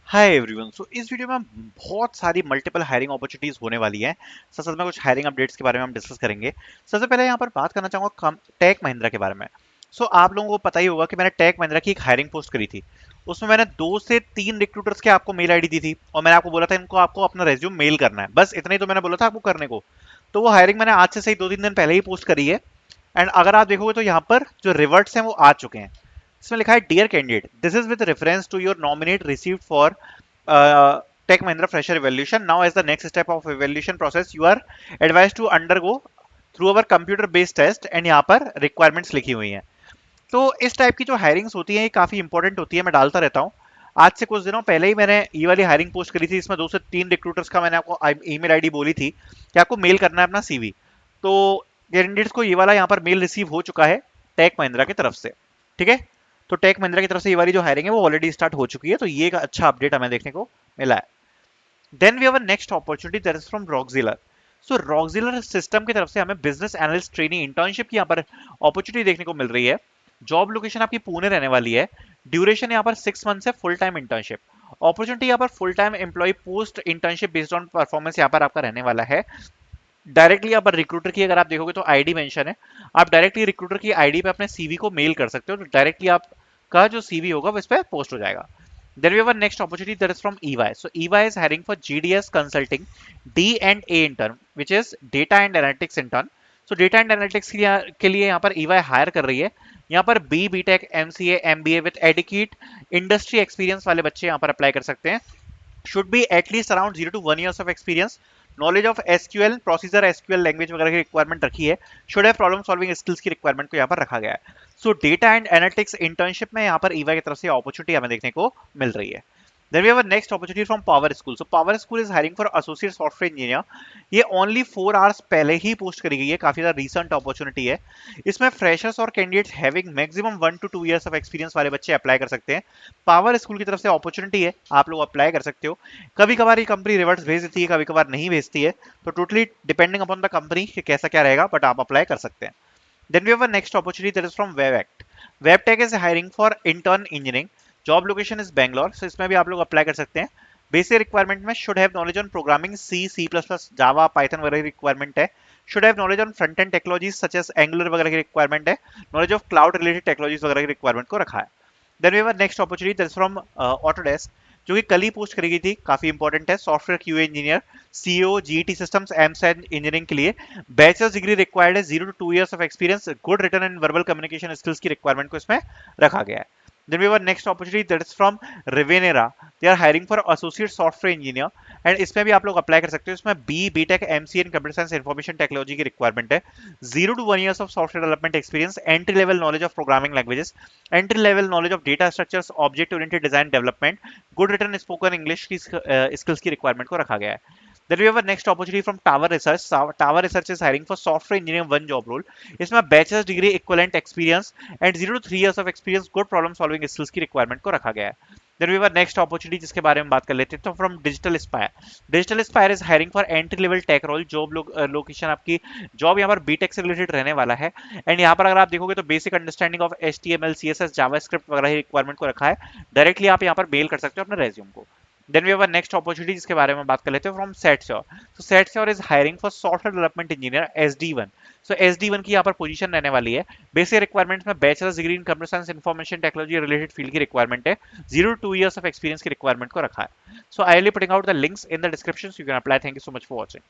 Hi everyone. सो इस video में हम बहुत सारी मल्टीपल हायरिंग अपॉर्चुनिटीज होने वाली हैं। साथ साथ में कुछ हायरिंग अपडेट्स के बारे में हम डिस्कस करेंगे। सबसे पहले यहाँ पर बात करना चाहूंगा टेक महिंद्रा के बारे में। सो आप लोगों को पता ही होगा कि मैंने टेक महिंद्रा की एक हायरिंग पोस्ट करी थी। उसमें मैंने 2 से 3 रिक्रूटर्स के आपको मेल आईडी दी थी और मैंने आपको बोला था इनको आपको अपना रेज्यूम मेल करना है, बस इतना ही तो मैंने बोला था आपको करने को। तो वो हायरिंग मैंने आज से सही 2-3 दिन पहले ही पोस्ट करी है। एंड अगर आप देखोगे तो यहाँ पर जो रिवर्ट्स हैं वो आ चुके हैं। इसमें लिखा है dear candidate, this is with reference to your nominate received for Tech Mahindra Fresher Evaluation. Now, as the next step of evaluation process, you are advised to undergo through our computer based test and यहाँ पर requirements लिखी हुई हैं। तो इस type की जो hirings होती हैं ये काफी इंपॉर्टेंट होती है, मैं डालता रहता हूँ। आज से कुछ दिनों पहले ही मैंने ये वाली हायरिंग पोस्ट करी थी। इसमें 2 से 3 रिक्रूटर्स का मैंने आपको ईमेल आईडी बोली थी कि आपको मेल करना है अपना सीवी। तो कैंडिडेट्स को ये वाला यहाँ पर मेल रिसीव हो चुका है टेक महिंद्रा की तरफ से। ठीक है, तो टेक महिंद्रा की तरफ से ये वाली जो हायरिंग है वो ऑलरेडी स्टार्ट हो चुकी है, तो ये एक अच्छा अपडेट हमें देखने को मिला है। Then we have a next opportunity that is from Rockziller. So Rockziller system की तरफ से हमें बिजनेस एनालिस्ट ट्रेनिंग इंटर्नशिप की यहाँ पर अपॉर्चुनिटी देखने को मिल रही है। जॉब लोकेशन आपकी पुणे रहने वाली है। ड्यूरेशन यहाँ पर 6 मंथ्स है, फुल टाइम इंटर्नशिप अपॉर्चुनिटी। यहाँ पर full time employ post internship based on performance यहाँ पर आपका रहने वाला है। डायरेक्टली यहाँ पर रिक्रूटर की अगर आप देखोगे तो आईडी मेंशन है। आप डायरेक्टली रिक्रूटर की आईडी पे अपने सीवी को मेल कर सकते हो, तो डायरेक्टली आपका जो सीवी होगा वो इस पर पोस्ट हो जाएगा। Then we have a next opportunity that is from EY. So EY is hiring for GDS Consulting D&A intern, which is Data and Analytics intern. So Data and Analytics के लिए यहाँ पर EY हायर कर रही है। यहाँ पर BTech, MCA, MBA with adequate industry experience वाले बच्चे यहाँ पर अप्लाई कर सकते हैं। should be at least around 0 to 1 years of experience, knowledge of SQL procedure, SQL language वगैरह की रिक्वायरमेंट रखी है। should have problem solving skills की रिक्वायरमेंट को यहाँ पर रखा गया है। सो डेटा एंड एनालिटिक्स इंटर्नशिप में यहाँ पर ईवाई की तरफ से अपॉर्चुनिटी हमें देखने को मिल रही है। Then we have a next opportunity from Power School. So Power School is hiring for associate software engineer. ये only 4 hours पहले ही पोस्ट करी गई है, काफी ज्यादा रिसेंट अपॉर्चुनिटी है। इसमें फ्रेशर्स और candidates having maximum 1 to 2 years of experience वाले बच्चे अप्लाई कर सकते हैं। पावर स्कूल की तरफ से अपॉर्चुनिटी है, आप लोग अप्लाई कर सकते हो। कभी कभार ये कंपनी रिवर्ट्स भेज देती है, कभी कभार नहीं भेजती है, तो totally depending upon the company कि कैसा क्या रहेगा, बट आप अप्लाई कर सकते हैं। Then we have a next opportunity that is from WebAct. WebTech is hiring for intern engineering. Job location is Bangalore. So इसमें भी आप लोग अप्लाई कर सकते हैं। बेसिक रिक्वायरमेंट में should have knowledge on programming C++, Java, Python वगैरह की रिक्वायरमेंट है। Should have knowledge on front end technologies such as Angular वगैरह की रिक्वायरमेंट है। Knowledge of cloud related technologies वगैरह की रिक्वायरमेंट को रखा है। Then we have next opportunity that's from Autodesk, जो कि कल ही पोस्ट करी गई थी, काफी इंपॉर्टेंट है। Software QA engineer, CO, GT systems, EAMCET engineering के लिए बैचलर्स डिग्री रिक्वायर्ड है। 0 to 2 years of experience, good written and verbal communication skills की रिक्वायरमेंट को इसमें रखा गया है। Then we have our next opportunity that is from Revenera. They are hiring for associate software engineer and इसमें भी आप लोग अप्लाई कर सकते हो। इसमें BTech, MCA and computer science information technology की रिक्वायरमेंट है। 0 to 1 years of software development experience, entry level knowledge of programming languages, entry level knowledge of data structures, object oriented design development, good written spoken English की skills की requirement को रखा गया है। Then we have a next opportunity from Tower Research. Tower Research is hiring for software engineering one job role. इसमें bachelors degree equivalent experience and 0 to 3 years of experience, good problem solving skills की requirement को रखा गया है। Then we have a next opportunity जिसके बारे में बात कर लेते हैं, तो from Digital Spire. Digital Spire is hiring for entry level tech role. Job location आपकी जॉब यहाँ पर बीटेक से रिलेटेड रहने वाला है। एंड यहाँ पर अगर आप देखोगे तो basic understanding of HTML, CSS, JavaScript वगैरह की रिक्वायरमेंट को रखा है। डायरेक्टली आप यहाँ पर मेल कर सकते हो अपने रेज्यूम को। Then we have a next opportunity जिसके बारे में बात कर लेते हैं, फ्रॉम सेटश्योर। तो Setsure is hiring for software development engineer SD1। So SD1 की यहाँ पर पोजीशन रहने वाली है। बेसिक रिक्वायरमेंट्स में bachelors degree in computer science, information technology related field की रिक्वायरमेंट है। 0 to 2 years ऑफ एक्सपीरियंस की रिक्वायरमेंट को रखा है। So I will putting out the links in the description, you can apply. Thank you so much for watching.